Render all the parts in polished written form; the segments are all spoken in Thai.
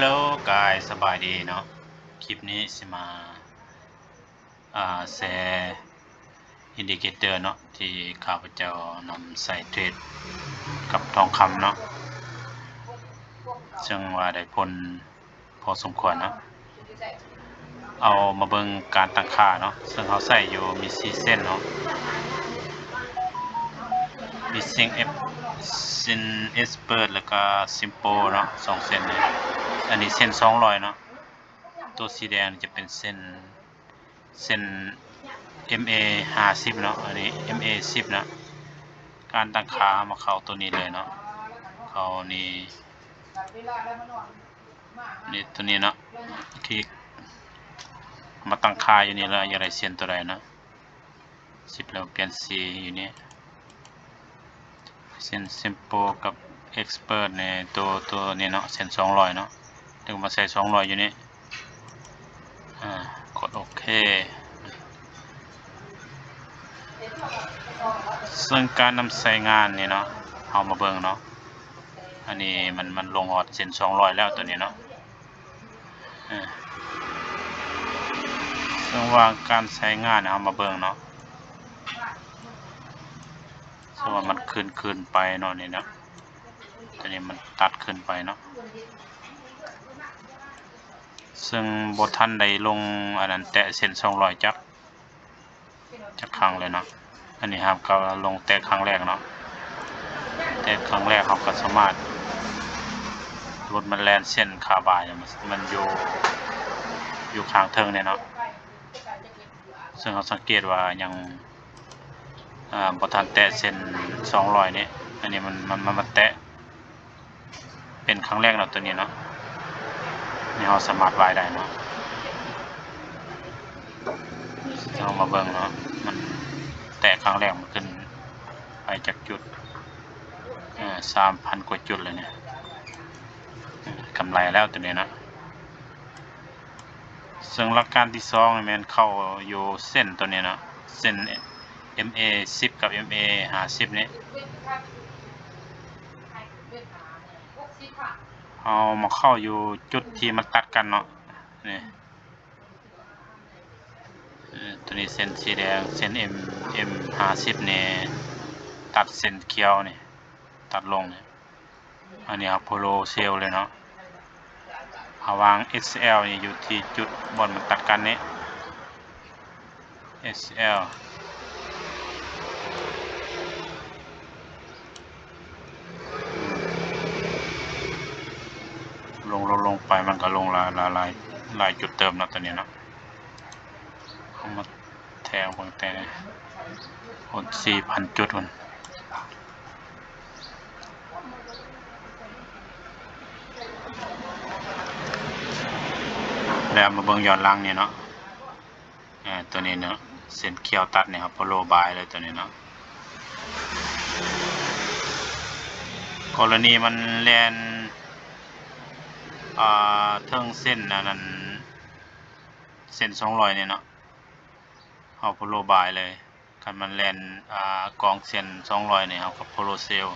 Hello guys สบายดีเนาะคลิปนี้สิมาแชร์อินดิเคเตอร์เนาะที่ข้าพเจ้านำใส่เทรดกับทองคำเนาะซึ่งว่าได้ผลพอสมควรเนาะเอามาเบิ่งการตั้งค่าเนาะซึ่งเขาใส่อยู่มี4เส้นเนาะมีซิงเอสเปิร์แล้วก็ซิมโปเนาะ2เส้นนี้อันนี้เส้น200เนาะตัวสีแดงจะเป็นเส้น MA 50เนาะอันนี้ MA 10นะการตั้งค่ามาเข้าตัวนี้เลยเนาะเขานี่ตัวนี้เนาะคลิกมาตั้งค่าอยู่นี่แล้วอยากได้เส้นตัวใดเนาะ10แล้วเปลี่ยนสีอยู่นี่เส้น Simple กับ Expert ในตัวนี้เนาะเส้น200เนาะถึงมาใส่200อยู่นี่กดโอเคซึ่งการนำใส่งานนี่เนาะเอามาเบิ่งเนาะอันนี้มันลงหอดเส้น200แล้วตัวนี้เนาะซึ่งว่าการใช้งานเอามาเบิ่งเนาะซึ่งว่ามันขึ้นไปเนาะนี่นะตัวนี้มันตัดขึ้นไปเนาะซึ่งบทท่านใดลงอันนั้นแตะเส้น200จักครั้งเลยเนาะอันนี้ครับก็ลงแตะครั้งแรกเนาะแตะครั้งแรกเขาก็สามารถรถมันแล่นเส้นขาบ่ายมันอยู่ข้างเทิงเนี่ยเนาะซึ่งเขาสังเกตว่ายังบทท่านแตะเส้น200นี่อันนี้มันแตะเป็นครั้งแรกเนาะตัวนี้เนาะนี่เราสามารถวายได้เนาะเรามาเบิ่งเนาะมันแตะครั้งแรกมันขึ้นไปจากจุด3,000 กว่าจุดเลยเนี่ยกำไรแล้วตัวนี้นะซึ่งหลักการที่2นี่มันเข้าอยู่เส้นตัวนี้เนาะเส้น MA 10กับ MA 50นี่เอามาเข้าอยู่จุดที่มันตัดกันเนาะนี่ตัวนี้เส้นสีแดงเส้น M 50นี่ตัดเส้นเขียวนี่ตัดลงนี่อันนี้ครับโพโลเซลเลยเนาะเอาวาง SL นี่อยู่ที่จุดบนมันตัดกันนี้ SL ลงไปมันก็ลงลายจุดเติมเนาะตัวนี้เนาะเอามาแทงบางแต่4,000 จุดมันแล้วมาเบิ่งย้อนหลังนี่เนาะตัวนี้เนาะเส้นเขียวตัดเนี่ยครับโพโลบายเลยตัวนี้เนาะกรณีมันแล่นเทิงเส้นนั้นเส้น200เนี่ยเนาะเอาโพโลบายเลยคันมันแล่นกองเส้น200เนี่ยเอากับโพโลเซล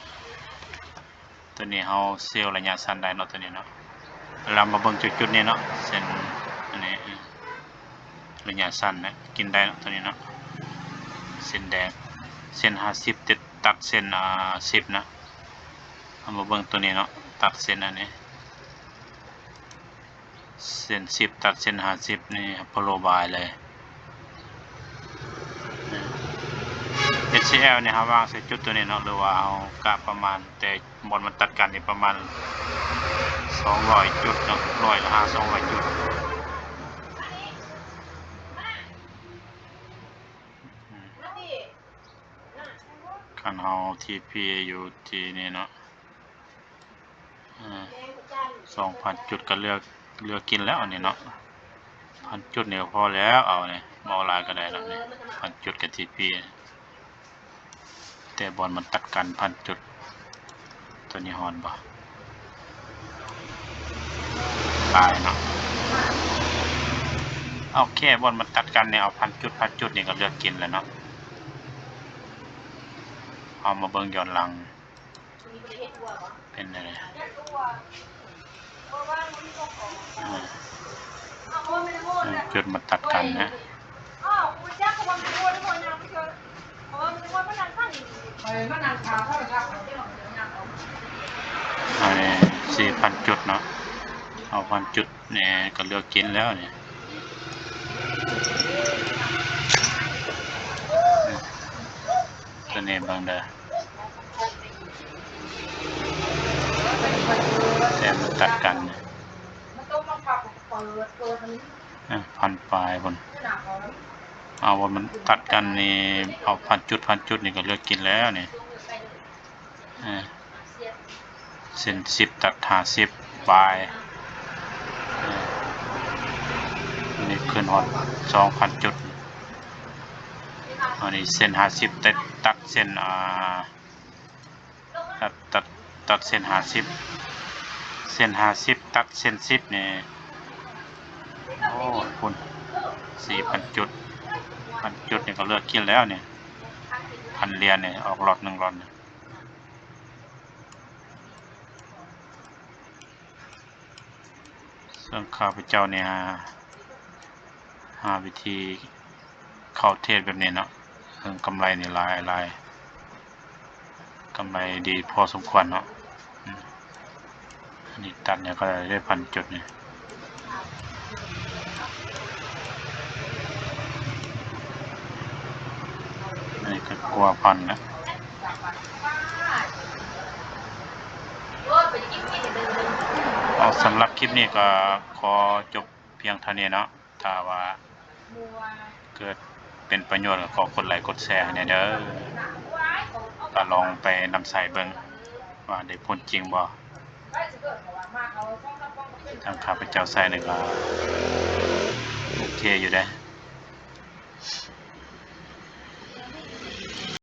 ตัวนี้เอาเซลระยะสั้นได้เนาะตัวนี้เนาะเรามาเบิ่งจุดนี้เนาะเส้นอันนี้ระยะสั้นนะกินได้เนาะตัวนี้เนาะเส้นแดงเส้น50ตัดเส้น10นะเอามาเบิ่งตัวนี้เนาะตัดเส้นอันนี้เส้น10ตัดเส้น50นี่โพโลบายเลย HCL เนี่ยครับวางใส่จุดตัวนี้เนาะหรือว่าเอากะประมาณแต่บนมันตัดกันนี่ประมาณ200จุดเนาะ200 จุดคันเฮา TP อยู่ที่นี่เนาะ2,000 จุดก็เลือกกินแล้วอันนี้เนาะ1,000 จุดเนี่ยพอแล้วเอาเนี่ยบ่หลายก็ได้แล้วเนี่ย1,000 จุดกับ TP แต่บอลมันตัดกัน1,000 จุดตัวนี้ฮอนบ่ตายเนาะเอาแค่บอลมันตัดกันเนี่ยเอา1,000 จุดนี่ก็เลือกกินแล้วเนาะเอามาเบิ่งย้อนหลังเป็นอะไร จุดมาตัดกันนะอันนี้4,000 จุดเนาะเอา1,000 จุดเนี่ยก็เลือกกินแล้วเนี่ยตัวนี้บางเด้อแต่มาตัดกันพันปลายบนเอาว่ามันตัดกันนี่เอา1,000 จุดนี่ก็เลือกกินแล้วเนี่ยเส้น10ตัด50ปลายนี่ขึ้นฮอด2,000 จุดอันนี้เส้น50ตัดเส้นตัดเส้น50เส้น50ตัดเส้น10นี่โอ้คุณ4,000 จุด1,000 จุดนี่ก็เลือกกินแล้วเนี่ย1,000 เหรียญเนี่ยออกหลอด1หลอดเนี่ยซึ่งข้าพเจ้าเนี่ยหาวิธีเข้าเทศแบบนี้เนาะกำไรนี่หลายกำไรดีพอสมควรเนาะอันนี้ตัดเนี่ยก็ได้1,000 จุดเนี่ยอันนี้ก็กลัวพันนะเอาสำหรับคลิปนี้ก็ขอจบเพียงเท่านี้เนาะถ้าว่าเกิดเป็นประโยชน์ก็ขอกดไลค์กดแชร์เนี่ยเด้อก็ลองไปนำใส่เบิ่งว่าได้ผลจริงบ่ทางข้าพเจ้าใส่นี่ก็โอเคอยู่เด้